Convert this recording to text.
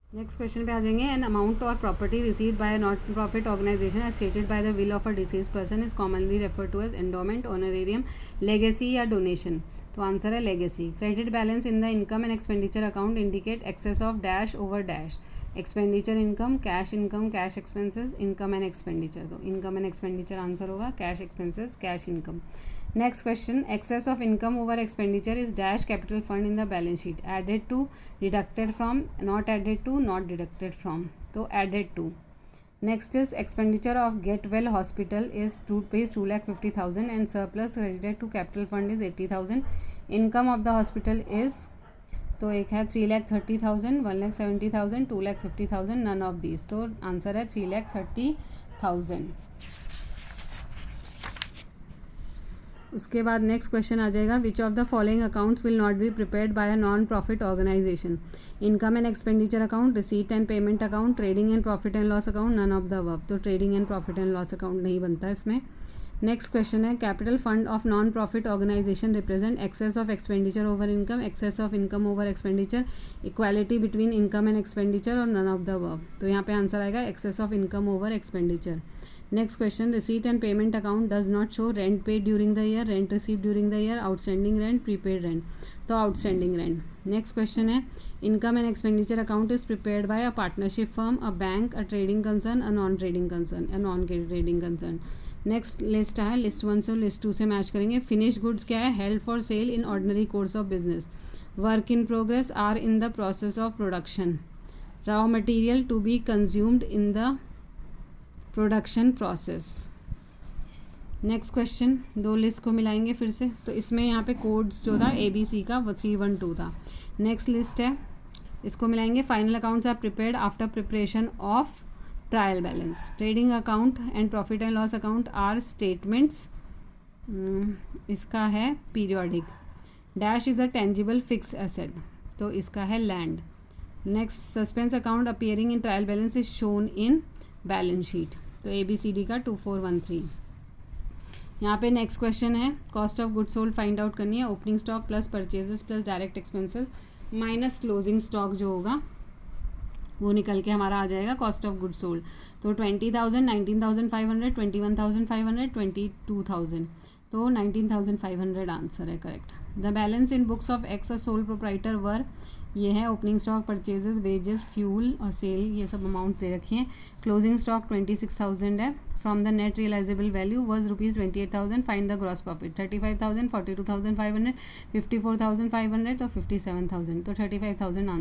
Next question पे आ जाएंगे. एन अमाउंट और property received by not profit organisation as stated by the will of a deceased person is commonly refer to as endowment, honorarium, legacy या donation. तो answer है legacy. Credit balance in the income and expenditure account indicate excess of dash over dash. Expenditure income, cash expenses, income and expenditure. तो income and expenditure answer होगा, cash expenses, cash income. Next question. Access of income over expenditure is dash capital fund in the balance sheet. Added to, deducted from, not added to, not deducted from. तो added to. Next is expenditure of get well hospital is rupees 2,50,000 and surplus credited to capital fund is 80,000. Income of the hospital is, तो एक है 3,30,000, 1,70,000, 2,50,000, none of these. तो answer है 3,30,000. उसके बाद next question आ जाएगा. Which of the following accounts will not be prepared by a non profit organisation. Income and expenditure account, receipt and payment account, trading and profit and loss account, none of the above. तो trading and profit and loss account नहीं बनता इसमें. Next question है. Capital fund of non profit organisation represent excess of expenditure over income, excess of income over expenditure, equality between income and expenditure और none of the above. तो यहाँ पे answer आएगा excess of income over expenditure. Next question. Receipt and payment account does not show rent paid during the year, rent receive during the year, outstanding rent, prepaid rent. तो outstanding rent. Next question है. Income and expenditure account is prepared by a partnership firm, a bank, a trading concern, a non trading concern, a non trading concern. Next list है. List 1 से list 2 से match करेंगे. Finish goods क्या है? Held for sale in ordinary course of business. Work in progress, are in the process of production. Raw material to be consumed in the production process. Next question. दो list को मिलाएंगे फिर से. तो इसमें यहाँ पे कोड्स जो था ABC का वो 312 था. नेक्स्ट लिस्ट है, इसको मिलाएंगे. Final accounts are prepared after preparation of trial balance. Trading account and profit and loss account are statements. इसका है periodic. Dash is a tangible fix asset. तो इसका है land. Next. Suspense account appearing in trial balance is shown in balance sheet. तो ABCD का 2413. यहाँ पे next question है. Cost of good sold find out करनी है. Opening stock plus purchases plus direct expenses minus closing stock जो होगा वो निकल के हमारा आ जाएगा कॉस्ट ऑफ गुड सोल्ड. तो 20,000, 19,500, 21,500, 22,000. तो 19,500 आंसर है correct. The balance in books of X a sole proprietor were, ये है opening stock, purchases, wages, fuel और सेल, ये सब अमाउंट दे रखी हैं. क्लोजिंग स्टॉक 26,000 है. From the net realisable value was ₹28,000. Find the gross profit. 35,000, 42,500, 54,500 और 57,000. तो 35,000 आंसर.